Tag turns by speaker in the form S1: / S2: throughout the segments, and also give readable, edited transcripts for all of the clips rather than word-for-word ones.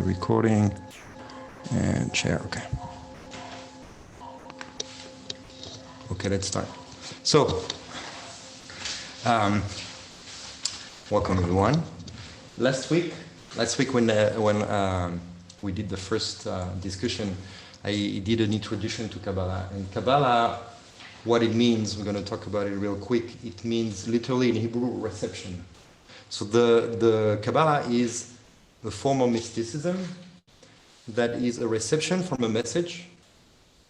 S1: recording and share. Okay, let's start. So, welcome everyone. Last week when we did the first discussion, I did an introduction to Kabbalah. And Kabbalah, what it means, we're going to talk about it real quick. It means literally in Hebrew, reception. So the Kabbalah is a form of mysticism that is a reception from a message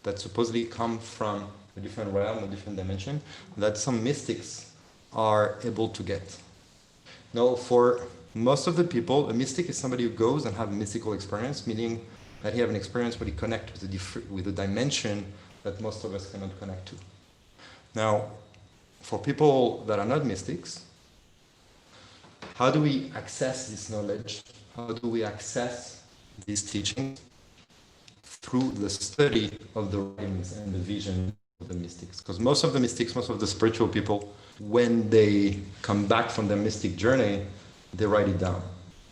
S1: that supposedly come from a different realm, a different dimension, that some mystics are able to get. Now, for most of the people, a mystic is somebody who goes and have a mystical experience, meaning that he have an experience where he connect with a dimension that most of us cannot connect to. Now, for people that are not mystics, how do we access this knowledge? How do we access these teachings? Through the study of the writings and the vision of the mystics. Because most of the mystics, most of the spiritual people, when they come back from their mystic journey, they write it down,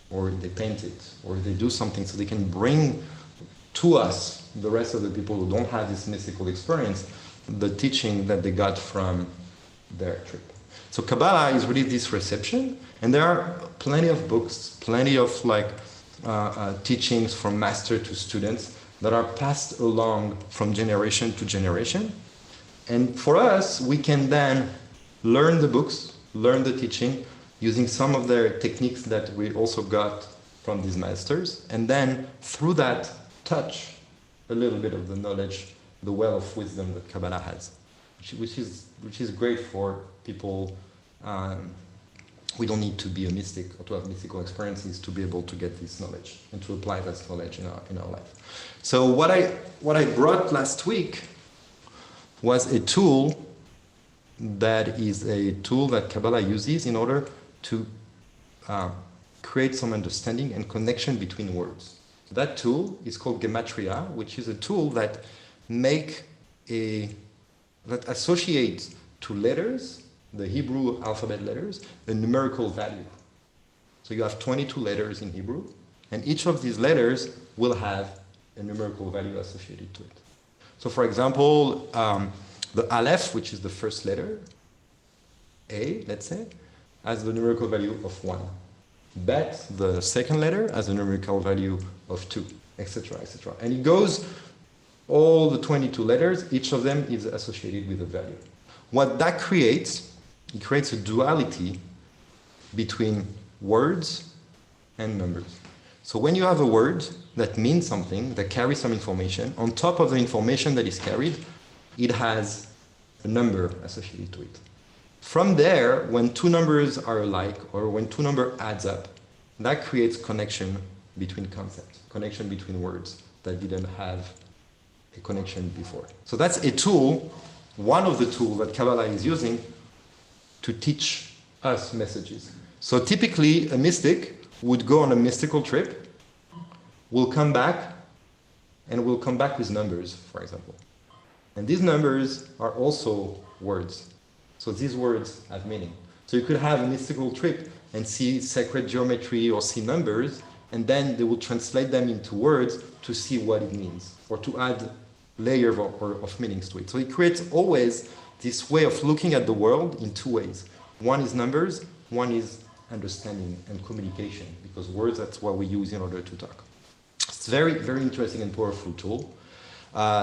S1: or they paint it, or they do something so they can bring to us, the rest of the people who don't have this mystical experience, the teaching that they got from their trip. So Kabbalah is really this reception, and there are plenty of books, plenty of teachings from master to students that are passed along from generation to generation. And for us, we can then learn the books, learn the teaching, using some of their techniques that we also got from these masters, and then through that touch a little bit of the knowledge, the well of wisdom that Kabbalah has, which is great for people. We don't need to be a mystic or to have mystical experiences to be able to get this knowledge and to apply this knowledge in our life. So what I brought last week was a tool that is a tool that Kabbalah uses in order to create some understanding and connection between words. That tool is called Gematria, which is a tool that associates to letters, the Hebrew alphabet letters, a numerical value. So you have 22 letters in Hebrew, and each of these letters will have a numerical value associated to it. So for example, the Aleph, which is the first letter, A, let's say, has the numerical value of 1. Bet, the second letter, has a numerical value of 2, etc., etc. And it goes, all the 22 letters, each of them is associated with a value. What that creates, it creates a duality between words and numbers. So when you have a word that means something, that carries some information, on top of the information that is carried, it has a number associated to it. From there, when two numbers are alike, or when two numbers adds up, that creates connection between concepts, connection between words that didn't have a connection before. So that's a tool, one of the tools that Kabbalah is using to teach us messages. So typically, a mystic would go on a mystical trip, will come back, and will come back with numbers, for example. And these numbers are also words. So these words have meaning. So you could have a mystical trip and see sacred geometry or see numbers, and then they will translate them into words to see what it means, or to add layers of meanings to it. So it creates always this way of looking at the world in two ways. One is numbers, one is understanding and communication, because words, that's what we use in order to talk. It's very, very interesting and powerful tool.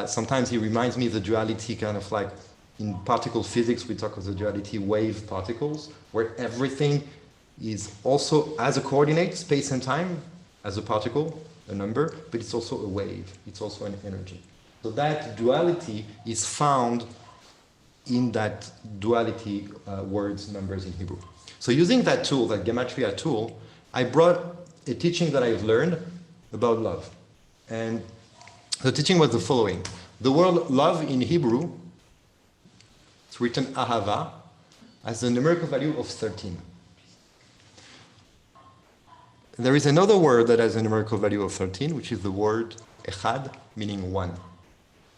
S1: Sometimes he reminds me of the duality, kind of like in particle physics, we talk of the duality wave particles, where everything is also as a coordinate, space and time, as a particle, a number, but it's also a wave, it's also an energy. So that duality is found in that duality words, numbers in Hebrew. So using that tool, that Gematria tool, I brought a teaching that I've learned about love. And the teaching was the following. The word love in Hebrew, it's written ahava, has a numerical value of 13. There is another word that has a numerical value of 13, which is the word echad, meaning one.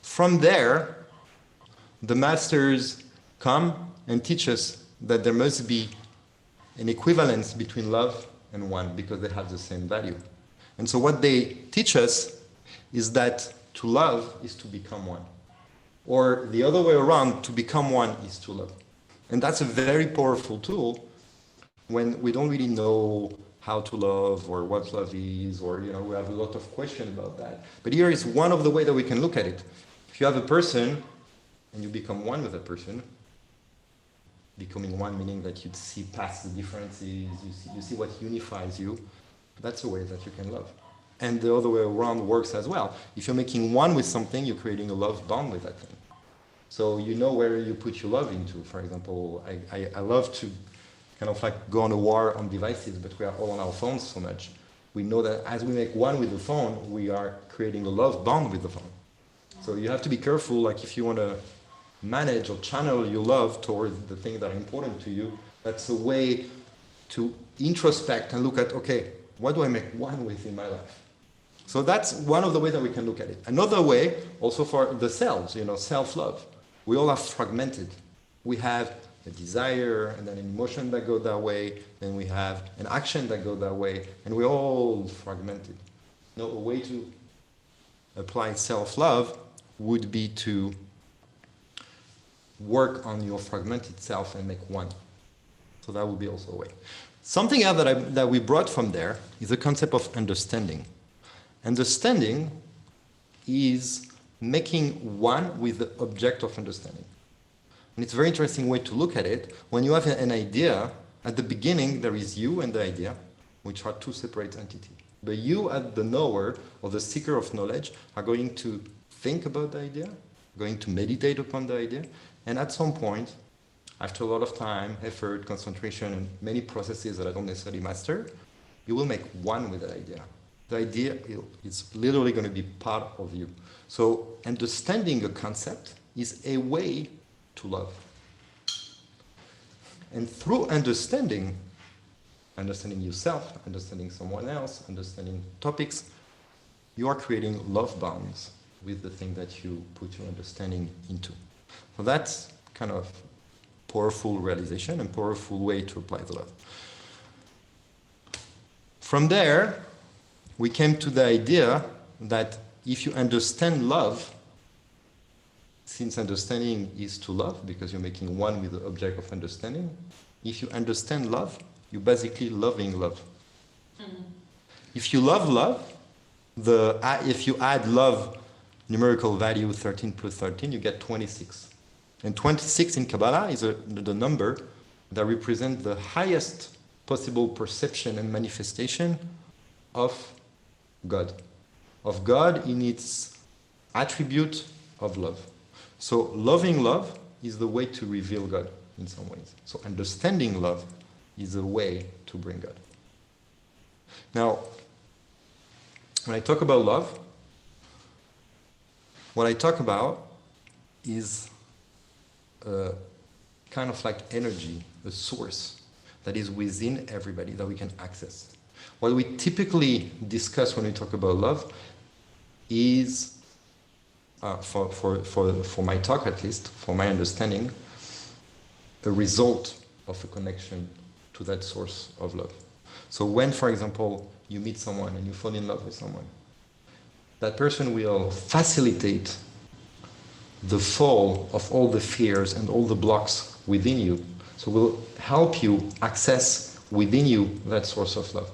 S1: From there, the masters come and teach us that there must be an equivalence between love and one, because they have the same value. And so what they teach us is that to love is to become one. Or the other way around, to become one is to love. And that's a very powerful tool when we don't really know how to love or what love is, or we have a lot of questions about that. But here is one of the ways that we can look at it. If you have a person and you become one with a person, becoming one meaning that you see past the differences, you see what unifies you, that's a way that you can love. And the other way around works as well. If you're making one with something, you're creating a love bond with that thing. So you know where you put your love into. For example, I love to kind of like go on a war on devices, but we are all on our phones so much. We know that as we make one with the phone, we are creating a love bond with the phone. So you have to be careful, like if you want to manage or channel your love towards the things that are important to you, that's a way to introspect and look at, okay, what do I make one with in my life? So that's one of the ways that we can look at it. Another way, also for the selves, self-love. We all are fragmented. We have a desire and then an emotion that go that way, then we have an action that go that way, and we're all fragmented. A way to apply self-love would be to work on your fragmented self and make one. So that would be also a way. Something else that we brought from there is the concept of understanding. Understanding is making one with the object of understanding. And it's a very interesting way to look at it. When you have an idea, at the beginning there is you and the idea, which are two separate entities. But you, as the knower or the seeker of knowledge, are going to think about the idea, going to meditate upon the idea, and at some point, after a lot of time, effort, concentration, and many processes that I don't necessarily master, you will make one with that idea. The idea is literally going to be part of you. So understanding a concept is a way to love. And through understanding yourself, understanding someone else, understanding topics, you are creating love bonds with the thing that you put your understanding into. So that's kind of powerful realization and powerful way to apply the love. From there, we came to the idea that if you understand love, since understanding is to love, because you're making one with the object of understanding, if you understand love, you're basically loving love. Mm-hmm. If you love love, if you add love numerical value 13 plus 13, you get 26. And 26 in Kabbalah is the number that represents the highest possible perception and manifestation of God in its attribute of love. So loving love is the way to reveal God in some ways. So understanding love is a way to bring God. Now, when I talk about love, what I talk about is kind of like energy, a source that is within everybody that we can access. What we typically discuss when we talk about love is, for my talk at least, for my understanding, a result of a connection to that source of love. So when, for example, you meet someone and you fall in love with someone, that person will facilitate the fall of all the fears and all the blocks within you. So will help you access within you that source of love.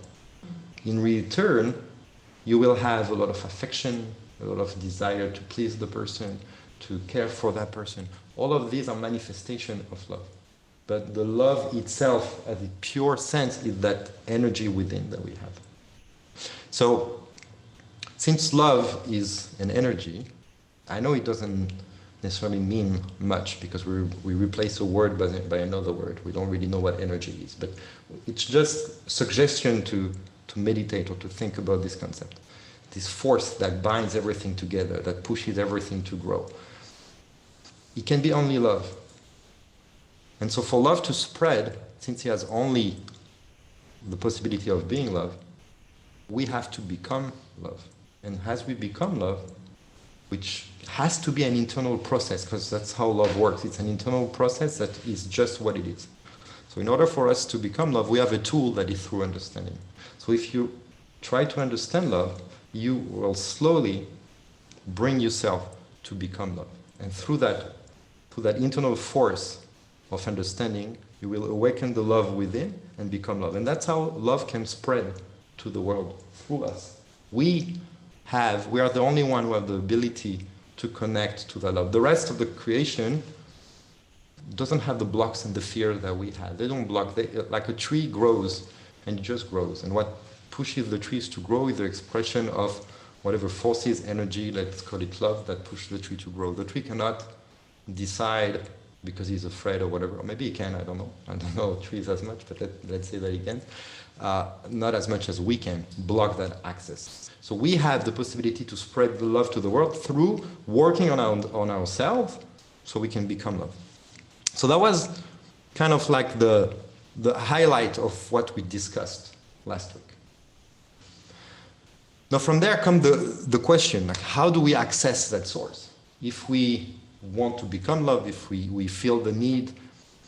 S1: In return, you will have a lot of affection, a lot of desire to please the person, to care for that person. All of these are manifestations of love. But the love itself, at the pure sense, is that energy within that we have. So, since love is an energy, I know it doesn't necessarily mean much because we replace a word by another word. We don't really know what energy is, but it's just a suggestion to meditate or to think about this concept. This force that binds everything together, that pushes everything to grow. It can be only love. And so for love to spread, since it has only the possibility of being love, we have to become love. And as we become love, which has to be an internal process, because that's how love works. It's an internal process that is just what it is. So in order for us to become love, we have a tool that is through understanding. So if you try to understand love, you will slowly bring yourself to become love. And through that internal force of understanding, you will awaken the love within and become love. And that's how love can spread to the world through us. We are the only one who have the ability to connect to that love. The rest of the creation doesn't have the blocks and the fear that we have. They don't block. Like a tree grows and it just grows. And what pushes the trees to grow is the expression of whatever forces, energy, let's call it love, that push the tree to grow. The tree cannot decide because he's afraid or whatever. Or maybe he can, I don't know. I don't know trees as much, but let's say that he can. Not as much as we can block that access. So we have the possibility to spread the love to the world through working on ourselves so we can become love. So that was kind of like the highlight of what we discussed last week. Now from there comes the question, like how do we access that source? If we want to become love, if we feel the need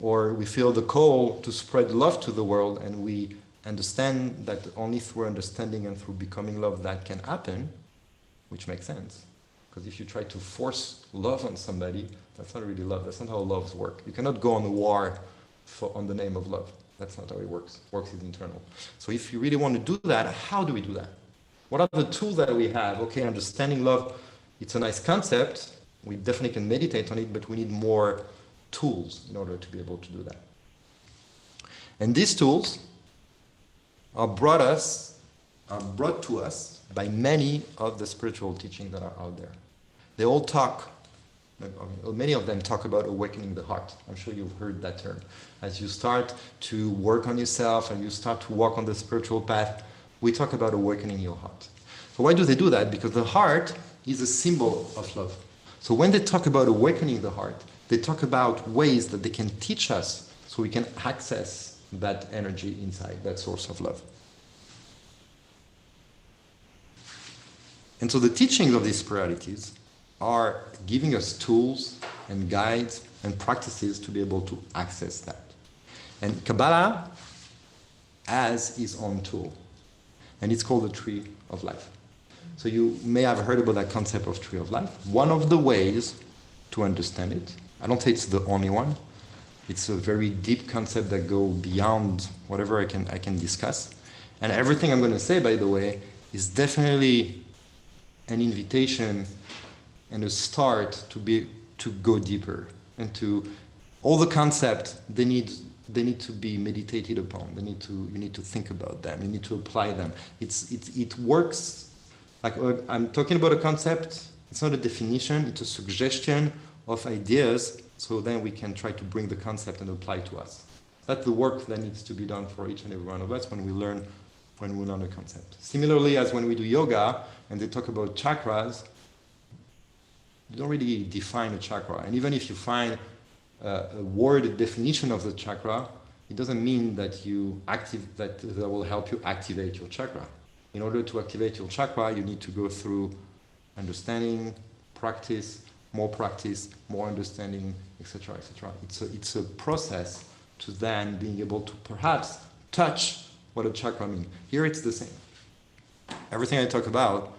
S1: or we feel the call to spread love to the world, and we understand that only through understanding and through becoming love that can happen, which makes sense. Because if you try to force love on somebody, that's not really love. That's not how loves work. You cannot go on a war on the name of love. That's not how it works. Works is internal. So if you really want to do that, how do we do that? What are the tools that we have? Okay, understanding love, it's a nice concept. We definitely can meditate on it, but we need more tools in order to be able to do that. And these tools are brought to us by many of the spiritual teachings that are out there. They all talk, many of them talk about awakening the heart. I'm sure you've heard that term. As you start to work on yourself and you start to walk on the spiritual path, we talk about awakening your heart. So why do they do that? Because the heart is a symbol of love. So when they talk about awakening the heart, they talk about ways that they can teach us so we can access that energy inside, that source of love. And so the teachings of these spiritualities are giving us tools and guides and practices to be able to access that. And Kabbalah has its own tool, and it's called the Tree of Life. So you may have heard about that concept of Tree of Life. One of the ways to understand it, I don't say it's the only one, it's a very deep concept that goes beyond whatever I can discuss. And everything I'm going to say, by the way, is definitely an invitation and a start to go deeper, and to all the concepts they need to be meditated upon. You need to think about them. You need to apply them. It works. Like I'm talking about a concept. It's not a definition. It's a suggestion of ideas. So then we can try to bring the concept and apply to us. That's the work that needs to be done for each and every one of us when we learn a concept. Similarly, as when we do yoga and they talk about chakras, you don't really define a chakra. And even if you find a word definition of the chakra, it doesn't mean that that will help you activate your chakra. In order to activate your chakra, you need to go through understanding, practice, more understanding, etc., etc. It's a process to then being able to perhaps touch what a chakra means. Here it's the same. Everything I talk about,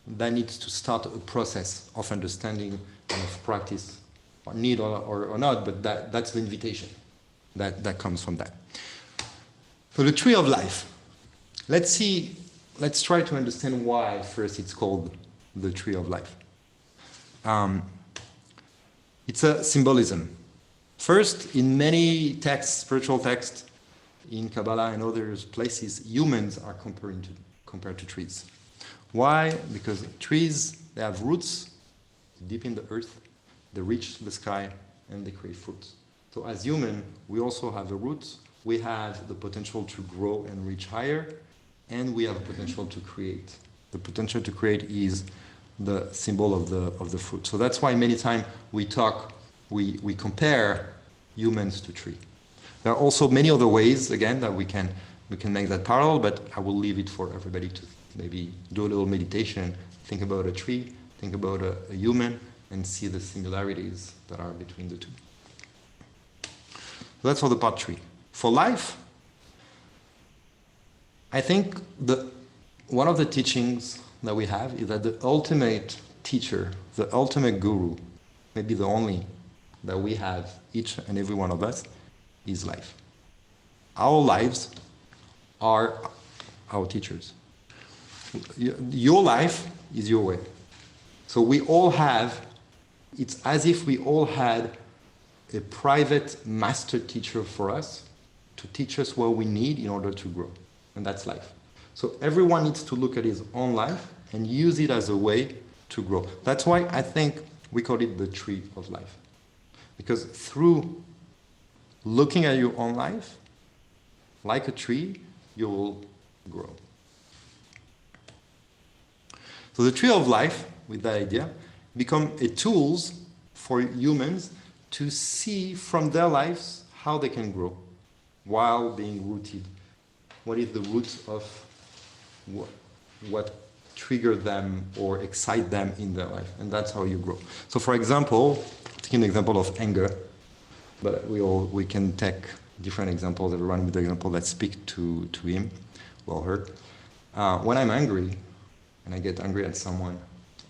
S1: that needs to start a process of understanding and of practice, or need or not, but that's the invitation that comes from that. So the Tree of Life. Let's try to understand why first it's called the Tree of Life. It's a symbolism. First, in many texts, spiritual texts, in Kabbalah and other places, humans are compared to trees. Why? Because trees, they have roots deep in the earth, they reach the sky, and they create fruits. So as human, we also have the roots. We have the potential to grow and reach higher, and we have the potential to create. The potential to create is the symbol of the fruit. So that's why many times we compare humans to tree. There are also many other ways, again, that we can make that parallel, but I will leave it for everybody to maybe do a little meditation, think about a tree, think about a human, and see the similarities that are between the two. So that's for the part 3. For life, I think one of the teachings that we have is that the ultimate teacher, the ultimate guru, maybe the only that we have, each and every one of us, is life. Our lives are our teachers. Your life is your way. So we all have, it's as if we all had a private master teacher for us to teach us what we need in order to grow. And that's life. So everyone needs to look at his own life and use it as a way to grow. That's why I think we call it the tree of life. Because through looking at your own life, like a tree, you will grow. So the tree of life, with that idea, become a tools for humans to see from their lives how they can grow while being rooted. What is the root of what trigger them or excite them in their life? And that's how you grow. So for example, taking an example of anger, but we can take different examples, everyone with the example that speak to him or her. When I'm angry, and I get angry at someone,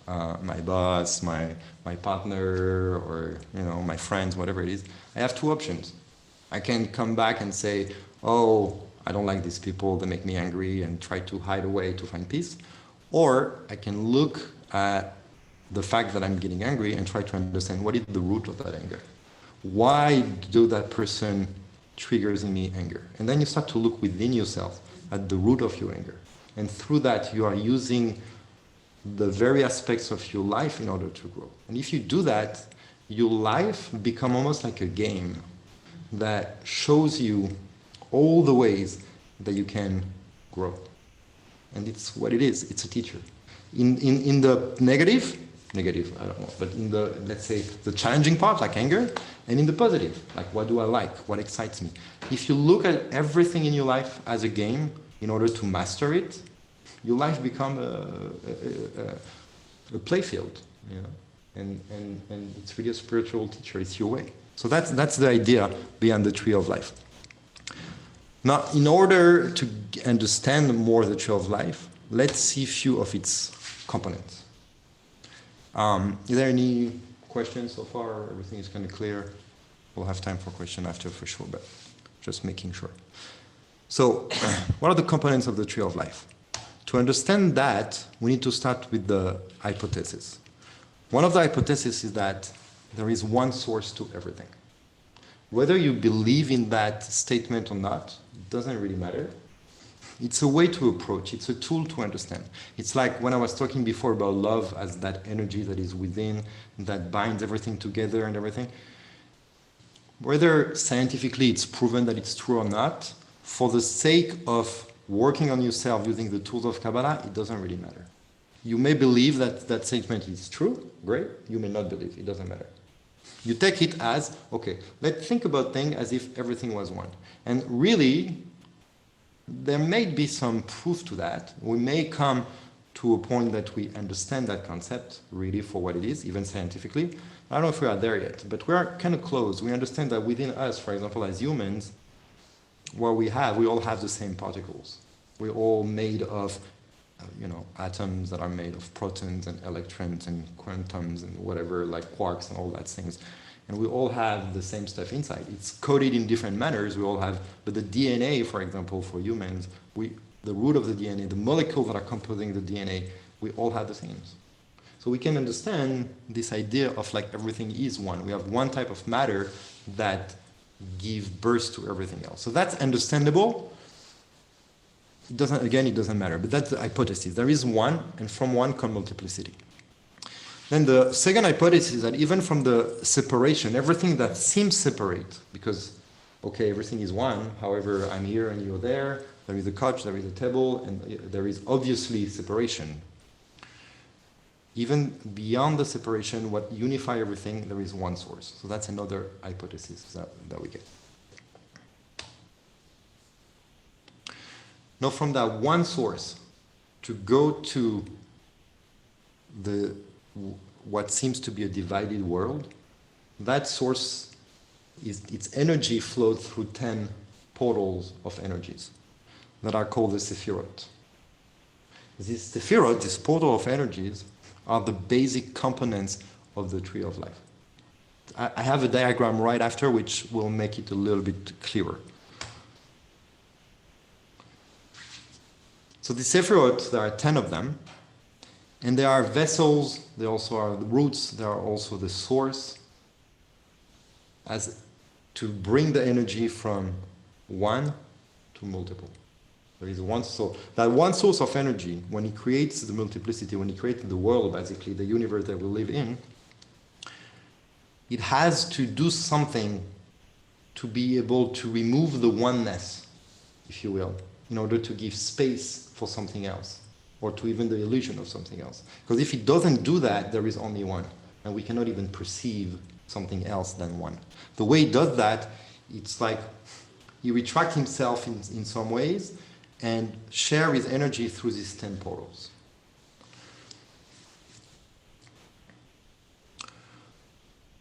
S1: my boss, my partner, or my friends, whatever it is, I have two options. I can come back and say, oh, I don't like these people, they make me angry, and try to hide away to find peace. Or I can look at the fact that I'm getting angry and try to understand what is the root of that anger. Why do that person triggers in me anger? And then you start to look within yourself at the root of your anger. And through that, you are using the very aspects of your life in order to grow. And if you do that, your life becomes almost like a game that shows you all the ways that you can grow. And it's what it is. It's a teacher. In the negative, I don't know, but in the, let's say, the challenging part, like anger, and in the positive, like what do I like, what excites me. If you look at everything in your life as a game, in order to master it, your life becomes a playfield, and it's really a spiritual teacher. It's your way. So that's the idea behind the tree of life. Now, in order to understand more the tree of life, let's see a few of its components. Is there any questions so far? Everything is kind of clear. We'll have time for question after for sure, but just making sure. So, what are the components of the tree of life? To understand that, we need to start with the hypothesis. One of the hypotheses is that there is one source to everything. Whether you believe in that statement or not, it doesn't really matter. It's a way to approach. It's a tool to understand. It's like when I was talking before about love as that energy that is within, that binds everything together and everything. Whether scientifically it's proven that it's true or not, for the sake of working on yourself using the tools of Kabbalah, it doesn't really matter. You may believe that that statement is true, great. You may not believe, it doesn't matter. You take it as, okay, let's think about things as if everything was one. And really, there may be some proof to that. We may come to a point that we understand that concept really for what it is, even scientifically. I don't know if we are there yet, but we are kind of close. We understand that within us, for example, as humans, what we all have the same particles. We're all made of, atoms that are made of protons and electrons and quantums and whatever, like quarks and all that things. And we all have the same stuff inside. It's coded in different manners. We all have, but the DNA, for example, for humans, the root of the DNA, the molecules that are composing the DNA, we all have the same. So we can understand this idea of like everything is one. We have one type of matter that gives birth to everything else. So that's understandable. It doesn't matter, but that's the hypothesis. There is one, and from one comes multiplicity. Then the second hypothesis is that even from the separation, everything that seems separate, because, okay, everything is one, however, I'm here and you're there is a couch, there is a table, and there is obviously separation. Even beyond the separation, what unify everything, there is one source. So that's another hypothesis that we get. Now from that one source, to go to what seems to be a divided world, that source, its energy flowed through 10 portals of energies that are called the Sefirot. These Sefirot, this portal of energies, are the basic components of the tree of life. I have a diagram right after which will make it a little bit clearer. So the Sefirot, there are 10 of them, and there are vessels, there also are the roots, there are also the source, as to bring the energy from one to multiple. There is one source. That one source of energy, when he creates the multiplicity, when he created the world, basically, the universe that we live in, it has to do something to be able to remove the oneness, if you will, in order to give space for something else, or to even the illusion of something else. Because if it doesn't do that, there is only one, and we cannot even perceive something else than one. The way he does that, it's like he retracts himself in some ways and share his energy through these 10 portals.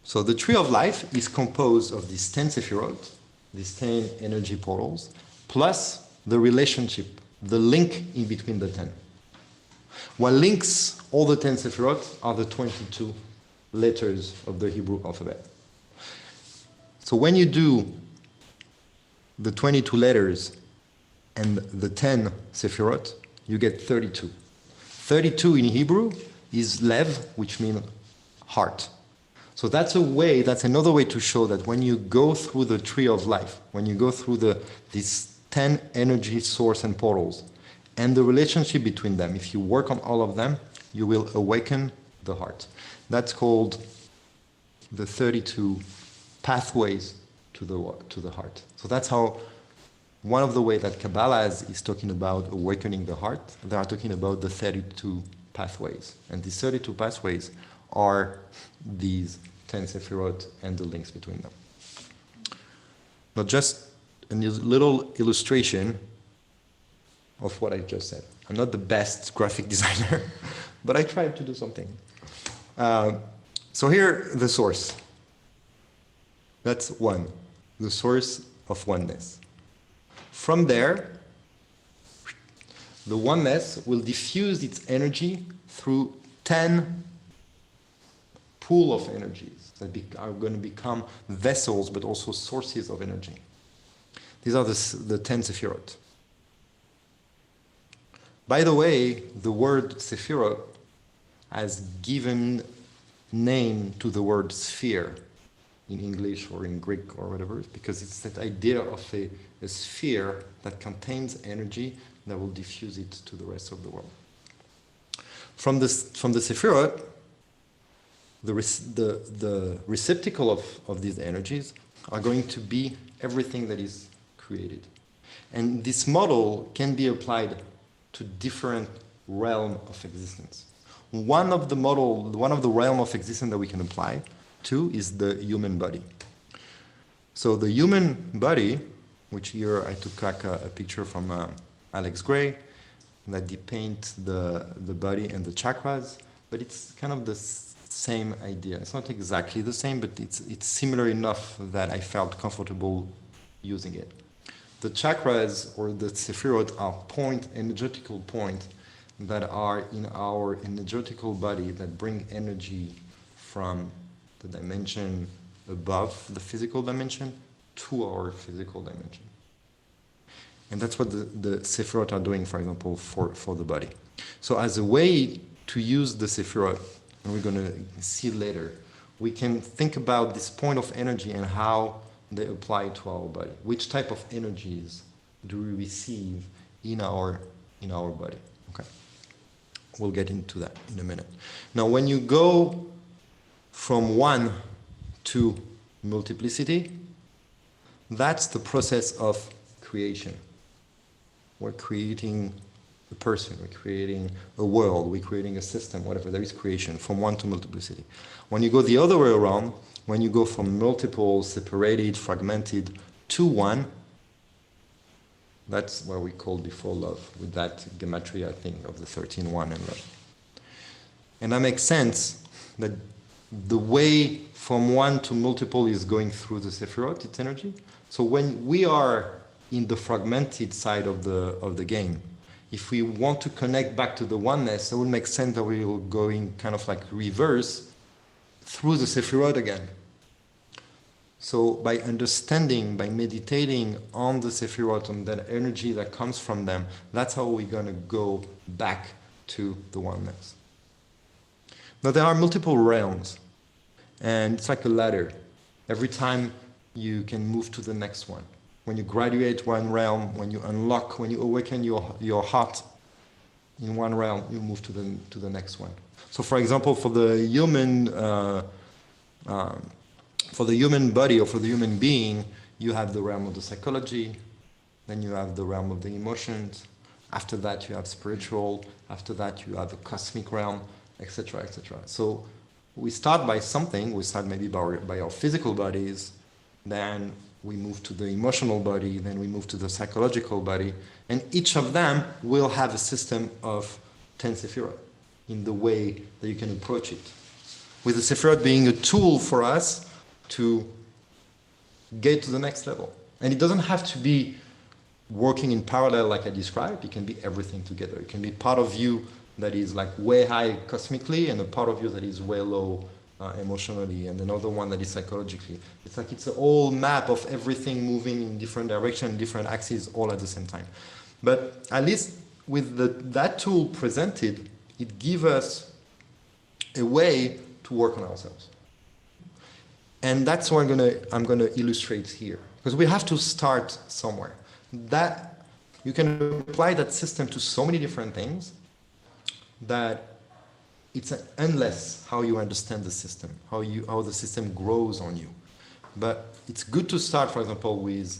S1: So the tree of life is composed of these 10 Sefirot, these 10 energy portals, plus the relationship, the link in between the 10. What links all the 10 Sefirot are the 22 letters of the Hebrew alphabet. So when you do the 22 letters and the 10 Sefirot, you get 32. 32 in Hebrew is lev, which means heart. So that's another way to show that when you go through the tree of life, when you go through these 10 energy source and portals, and the relationship between them, if you work on all of them, you will awaken the heart. That's called the 32 pathways to the heart. So that's how one of the ways that Kabbalah is talking about awakening the heart. They are talking about the 32 pathways. And these 32 pathways are these 10 Sefirot and the links between them. Now just a little illustration of what I just said. I'm not the best graphic designer, but I tried to do something. So here, the source. That's one, the source of oneness. From there, the oneness will diffuse its energy through 10 pool of energies that are going to become vessels, but also sources of energy. These are the 10 Sefirot. By the way, the word Sefirot has given name to the word sphere in English or in Greek or whatever, because it's that idea of a sphere that contains energy that will diffuse it to the rest of the world. From the Sefirot, the receptacle of these energies are going to be everything that is created. And this model can be applied to different realms of existence. One of the realm of existence that we can apply to is the human body. So the human body, which here I took like a picture from Alex Gray that depicts the body and the chakras, but it's kind of the same idea. It's not exactly the same, but it's similar enough that I felt comfortable using it. The chakras or the Sefirot are energetical points that are in our energetical body that bring energy from the dimension above the physical dimension to our physical dimension. And that's what the Sefirot are doing, for example, for the body. So as a way to use the Sefirot, and we're going to see later, we can think about this point of energy and how they apply to our body. Which type of energies do we receive in our body? Okay. We'll get into that in a minute. Now, when you go from one to multiplicity, that's the process of creation. We're creating a person, we're creating a world, we're creating a system, whatever. There is creation from one to multiplicity. When you go the other way around, when you go from multiple, separated, fragmented to one, that's what we call before love, with that gematria, I think, of the 13, 1 and love. And that makes sense that the way from one to multiple is going through the Sefirot, its energy. So when we are in the fragmented side of the game, if we want to connect back to the oneness, it would make sense that we will go in kind of like reverse through the Sefirot again. So by understanding, by meditating on the Sefirot, on that energy that comes from them, that's how we're going to go back to the oneness. Now there are multiple realms, and it's like a ladder. Every time you can move to the next one. When you graduate one realm, when you unlock, when you awaken your heart in one realm, you move to the next one. So for example, for the human body or for the human being, you have the realm of the psychology, then you have the realm of the emotions, after that you have spiritual, after that you have the cosmic realm, etc., etc. So we start by something, we start maybe by our physical bodies, then we move to the emotional body, then we move to the psychological body, and each of them will have a system of 10 Sefirot in the way that you can approach it. With the Sefirot being a tool for us to get to the next level. And it doesn't have to be working in parallel like I described, it can be everything together. It can be part of you that is like way high cosmically and a part of you that is way low emotionally, and another one that is psychologically. It's like it's a whole map of everything moving in different directions, different axes, all at the same time. But at least with that tool presented, it gives us a way to work on ourselves. And that's what I'm gonna illustrate here, because we have to start somewhere. That you can apply that system to so many different things that it's endless how you understand the system, how the system grows on you. But it's good to start, for example, with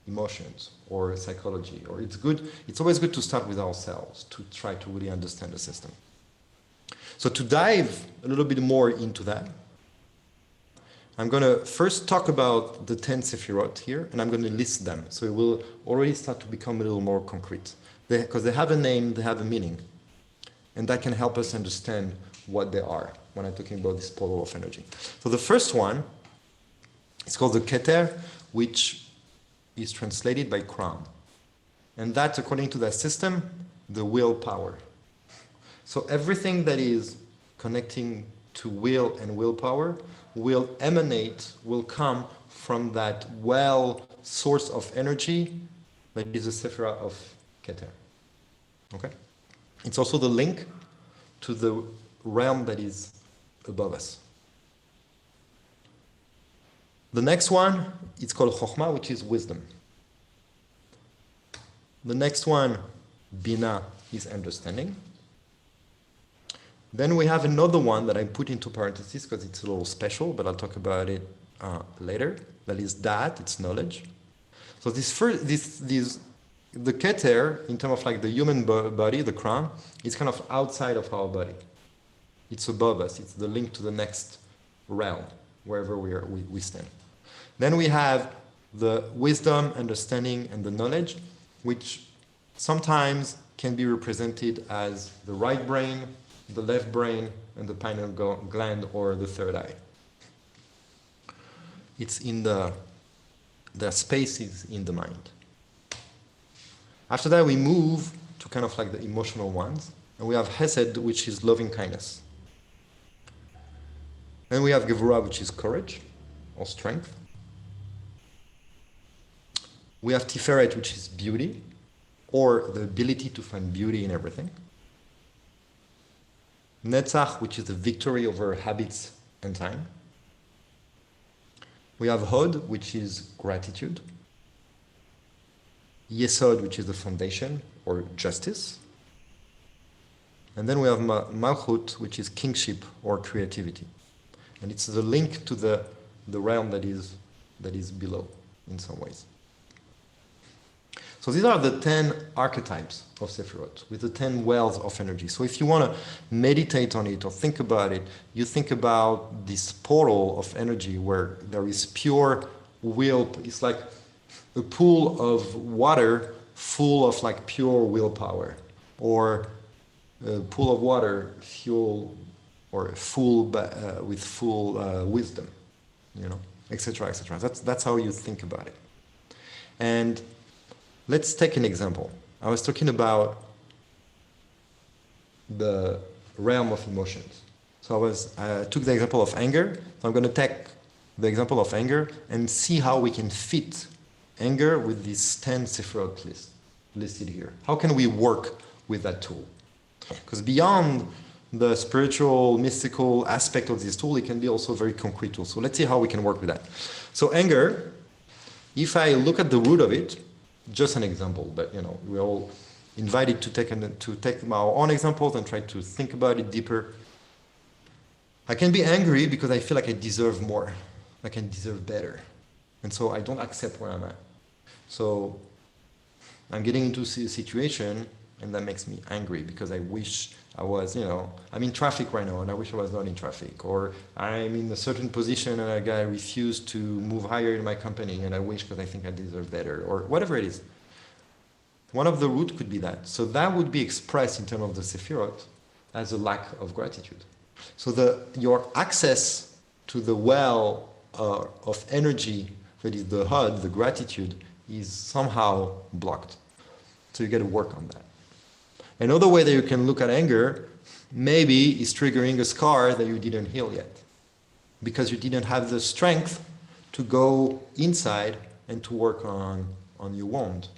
S1: emotions or psychology, or it's always good to start with ourselves to try to really understand the system. So to dive a little bit more into that, I'm going to first talk about the 10 Sefirot here, and I'm going to list them. So it will already start to become a little more concrete. Because they have a name, they have a meaning. And that can help us understand what they are when I'm talking about this portal of energy. So the first one is called the Keter, which is translated by crown. And that's, according to that system, the willpower. So everything that is connecting to will and willpower will come from that source of energy that is the Sephira of Keter. Okay? It's also the link to the realm that is above us. The next one, it's called Chokhmah, which is wisdom. The next one, Bina, is understanding. Then we have another one that I put into parentheses because it's a little special, but I'll talk about it later. That is Da'at, it's knowledge. So the Keter, in terms of like the human body, the crown, is kind of outside of our body. It's above us. It's the link to the next realm, wherever we stand. Then we have the wisdom, understanding, and the knowledge, which sometimes can be represented as the right brain, the left brain, and the pineal gland, or the third eye. It's in the spaces in the mind. After that, we move to kind of like the emotional ones, and we have Hesed, which is loving kindness. Then we have Gevurah, which is courage or strength. We have Tiferet, which is beauty, or the ability to find beauty in everything. Netzach, which is the victory over habits and time. We have Hod, which is gratitude. Yesod, which is the foundation or justice. And then we have Malchut, which is kingship or creativity. And it's the link to the realm that is below in some ways. So these are the 10 archetypes of Sefirot, with the 10 wells of energy. So if you want to meditate on it or think about it, you think about this portal of energy where there is pure will. It's like a pool of water full of like pure willpower, or a pool of water full or full with full wisdom, etc., etc. That's how you think about it. And let's take an example. I was talking about the realm of emotions. So I took the example of anger. So I'm going to take the example of anger and see how we can fit anger with these 10 Sefirot listed here. How can we work with that tool? Because beyond the spiritual, mystical aspect of this tool, it can be also a very concrete tool. So let's see how we can work with that. So anger, if I look at the root of it, just an example, but we're all invited to take our own examples and try to think about it deeper. I can be angry because I feel like I deserve more. I can deserve better. And so I don't accept where I'm at. So I'm getting into a situation and that makes me angry because I wish I was, I'm in traffic right now and I wish I was not in traffic. Or I'm in a certain position and a guy refused to move higher in my company and I wish because I think I deserve better. Or whatever it is. One of the root could be that. So that would be expressed in terms of the Sefirot as a lack of gratitude. So your access to the well of energy, that is the HUD, the gratitude, is somehow blocked. So you got to work on that. Another way that you can look at anger, maybe is triggering a scar that you didn't heal yet. Because you didn't have the strength to go inside and to work on your wound.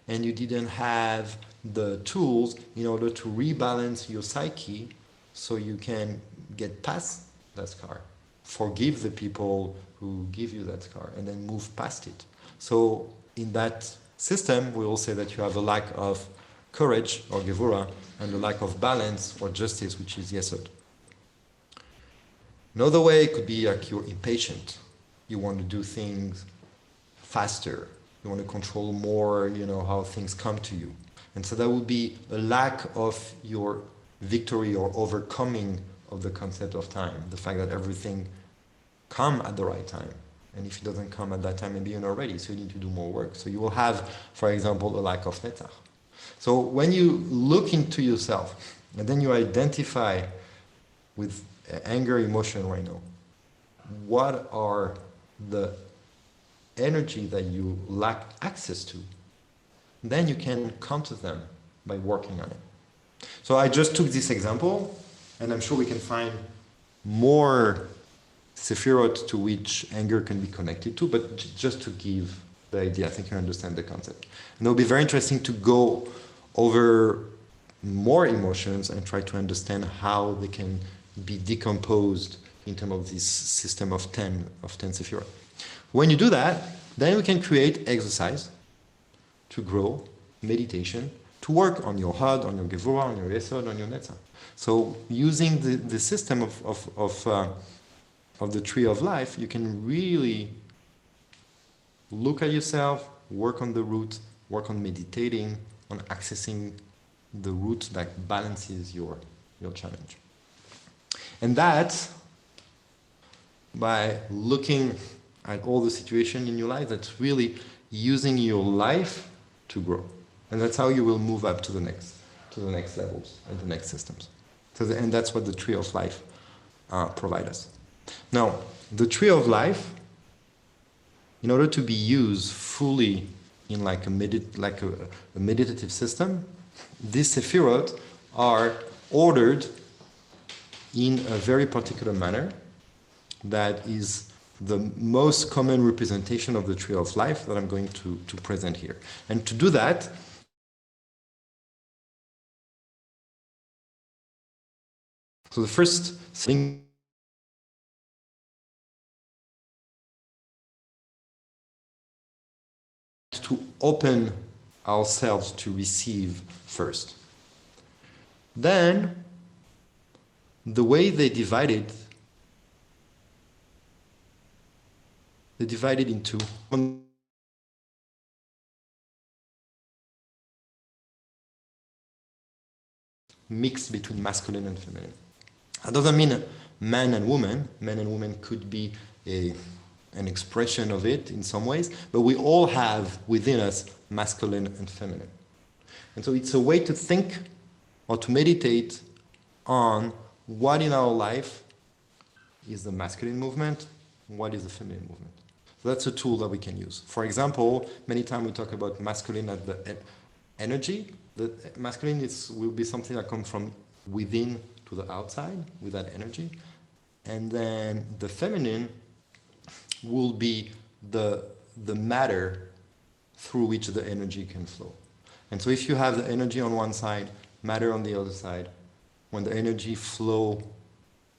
S1: And you didn't have the tools in order to rebalance your psyche so you can get past that scar. Forgive the people who give you that scar and then move past it. So in that system, we will say that you have a lack of courage or gevura and a lack of balance or justice, which is yesod. Another way could be like you're impatient. You want to do things faster. You want to control more, how things come to you. And so that would be a lack of your victory or overcoming of the concept of time. The fact that everything come at the right time. And if it doesn't come at that time, maybe you're not ready, so you need to do more work. So you will have, for example, a lack of netzach. So when you look into yourself, and then you identify with anger emotion right now, what are the energy that you lack access to, then you can counter them by working on it. So I just took this example, and I'm sure we can find more Sefirot to which anger can be connected to, but just to give the idea, I think you understand the concept. And it'll be very interesting to go over more emotions and try to understand how they can be decomposed in terms of this system of 10 Sefirot. When you do that, then we can create exercise to grow, meditation, to work on your HUD, on your Gevura, on your Yesod, on your Netzach. So using the system of the tree of life, you can really look at yourself, work on the root, work on meditating, on accessing the root that balances your challenge. And that, by looking at all the situation in your life, that's really using your life to grow. And that's how you will move up to the next levels and the next systems. And that's what the tree of life provides us. Now, the tree of life, in order to be used fully in like a meditative system, these Sefirot are ordered in a very particular manner that is the most common representation of the tree of life that I'm going to present here. And to do that, so the first thing to open ourselves to receive first. Then, the way they divide it into mix between masculine and feminine. That doesn't mean man and woman. Man and woman could be an expression of it in some ways, but we all have within us masculine and feminine. And so it's a way to think or to meditate on what in our life is the masculine movement, what is the feminine movement. So that's a tool that we can use. For example, many times we talk about masculine as the energy. The masculine will be something that comes from within to the outside with that energy. And then the feminine will be the matter through which the energy can flow. And so if you have the energy on one side, matter on the other side, when the energy flow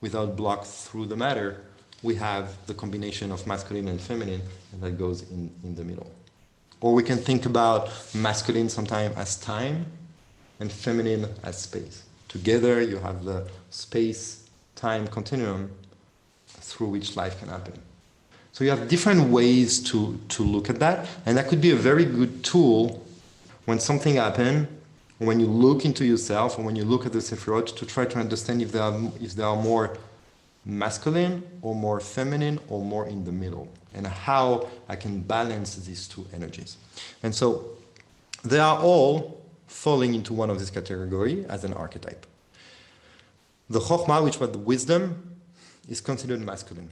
S1: without block through the matter, we have the combination of masculine and feminine, and that goes in the middle. Or we can think about masculine sometimes as time and feminine as space. Together you have the space-time continuum through which life can happen. So you have different ways to look at that, and that could be a very good tool when something happens, when you look into yourself, or when you look at the Sefirot, to try to understand if they are more masculine or more feminine or more in the middle, and how I can balance these two energies. And so they are all falling into one of these categories as an archetype. The Chokhmah, which was the wisdom, is considered masculine.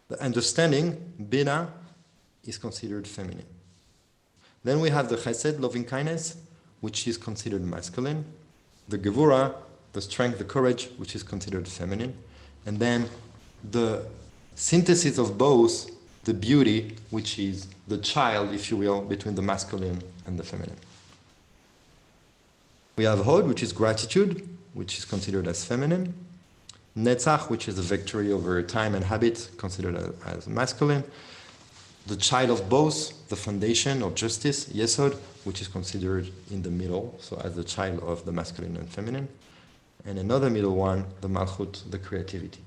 S1: The understanding, Bina, is considered feminine. Then we have the Chesed, loving kindness, which is considered masculine. The Gevura, the strength, the courage, which is considered feminine. And then the synthesis of both, the beauty, which is the child, if you will, between the masculine and the feminine. We have Hod, which is gratitude, which is considered as feminine. Netzach, which is a victory over time and habit, considered as masculine. The child of both, the foundation or justice, Yesod, which is considered in the middle, so as the child of the masculine and feminine. And another middle one, the Malchut, the creativity.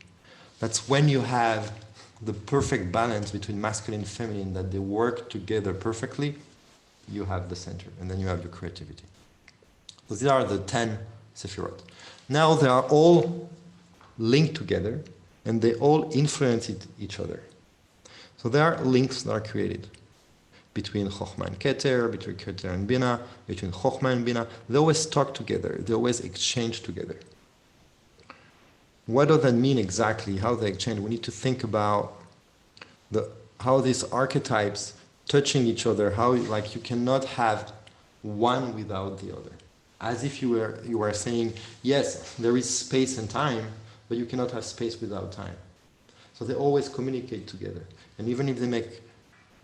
S1: That's when you have the perfect balance between masculine and feminine, that they work together perfectly, you have the center, and then you have your creativity. So these are the 10 Sefirot. Now they are all linked together, and they all influence each other. So there are links that are created between Chokhmah and Keter, between Keter and Bina, between Chokhmah and Bina. They always talk together. They always exchange together. What does that mean exactly? How they exchange? We need to think about how these archetypes touching each other. How you cannot have one without the other. As if you were saying, yes, there is space and time, but you cannot have space without time. So they always communicate together. And even if they make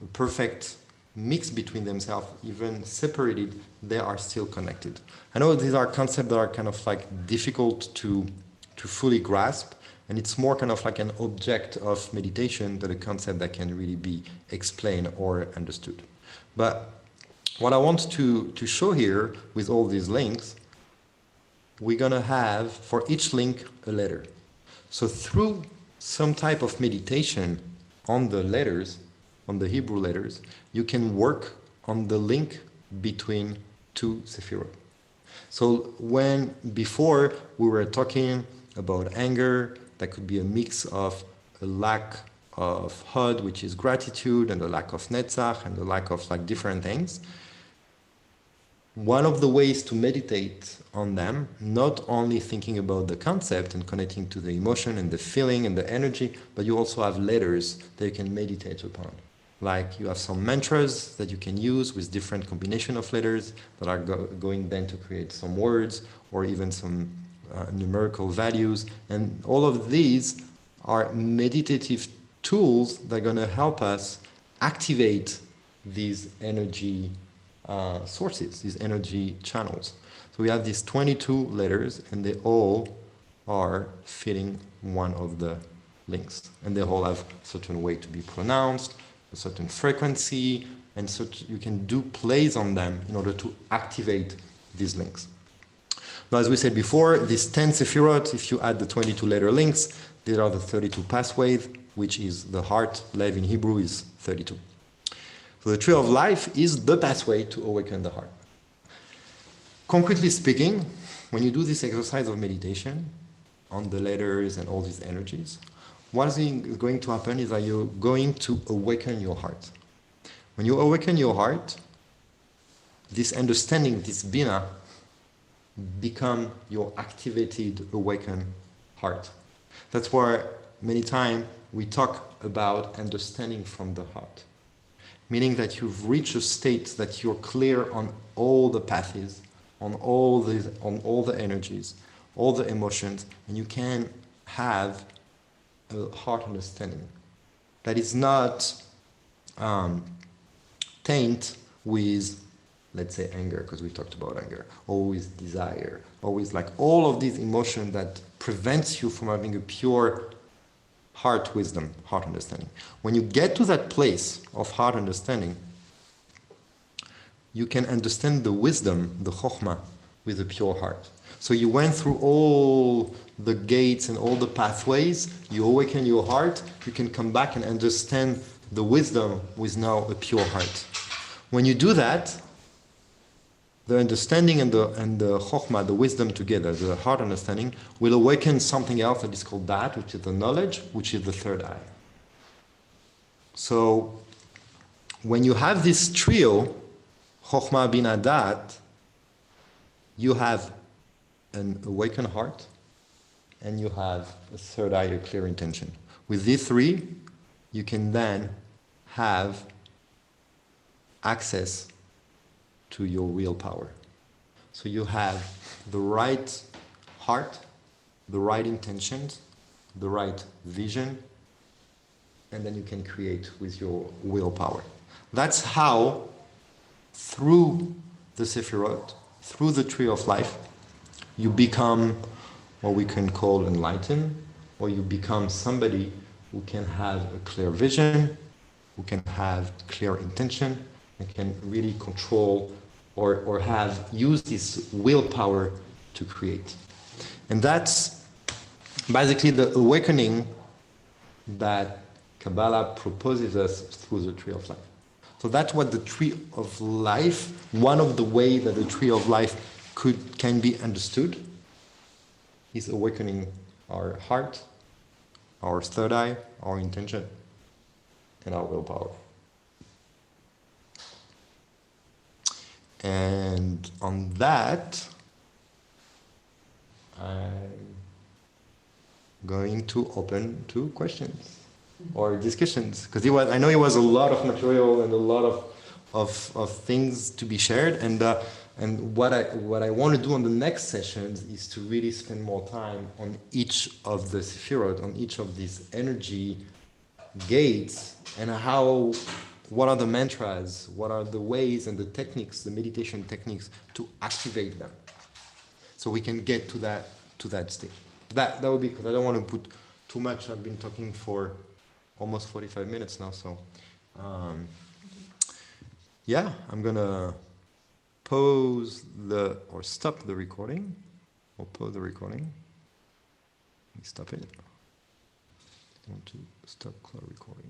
S1: a perfect mix between themselves, even separated, they are still connected. I know these are concepts that are kind of difficult to fully grasp, and it's more kind of like an object of meditation than a concept that can really be explained or understood. But what I want to show here with all these links, we're going to have for each link a letter. So through some type of meditation on the letters, on the Hebrew letters, you can work on the link between two Sefirot. So when before we were talking about anger, that could be a mix of a lack of Hod, which is gratitude, and a lack of Netzach, and the lack of different things. One of the ways to meditate on them, not only thinking about the concept and connecting to the emotion and the feeling and the energy, but you also have letters that you can meditate upon. Like you have some mantras that you can use with different combination of letters that are going then to create some words or even some numerical values. And all of these are meditative tools that are going to help us activate these energy sources, these energy channels. So we have these 22 letters, and they all are fitting one of the links. And they all have a certain way to be pronounced, a certain frequency, and so you can do plays on them in order to activate these links. Now, as we said before, these 10 Sefirot, if you add the 22 letter links, these are the 32 pathways, which is the heart. Lev in Hebrew is 32. So the tree of life is the pathway to awaken the heart. Concretely speaking, when you do this exercise of meditation on the letters and all these energies, what is going to happen is that you're going to awaken your heart. When you awaken your heart, this understanding, this Bina, become your activated, awakened heart. That's why many times we talk about understanding from the heart. Meaning that you've reached a state that you're clear on all the paths, on all the energies, all the emotions, and you can have a heart understanding that is not taint with, let's say, anger, because we talked about anger, or with desire, or with like all of these emotions that prevents you from having a pure heart wisdom, heart understanding. When you get to that place of heart understanding, you can understand the wisdom, the chokhmah, with a pure heart. So you went through all the gates and all the pathways, you awaken your heart, you can come back and understand the wisdom with now a pure heart. When you do that, the understanding and the chokhmah, the wisdom together, the heart understanding, will awaken something else that is called that, which is the knowledge, which is the third eye. So when you have this trio, chokhmah, bina, dat, you have an awakened heart, and you have a third eye, a clear intention. With these three, you can then have access to your real power. So you have the right heart, the right intentions, the right vision, and then you can create with your willpower. That's how, through the Sefirot, through the tree of life, you become what we can call enlightened, or you become somebody who can have a clear vision, who can have clear intention, and can really control or have use this willpower to create. And that's basically the awakening that Kabbalah proposes us through the tree of life. So that's what the tree of life, one of the ways that the tree of life can be understood, is awakening our heart, our third eye, our intention, and our willpower. And on that, I'm going to open to questions or discussions, because I know it was a lot of material and a lot of things to be shared, and what I want to do on the next sessions is to really spend more time on each of the Sefirot, on each of these energy gates, and what are the mantras, what are the ways and the techniques, the meditation techniques to activate them, so we can get to that state. That would be, because I don't want to put too much. I've been talking for almost 45 minutes now, so yeah, I'm gonna stop the recording, or pause the recording. Let me stop it. I want to stop recording.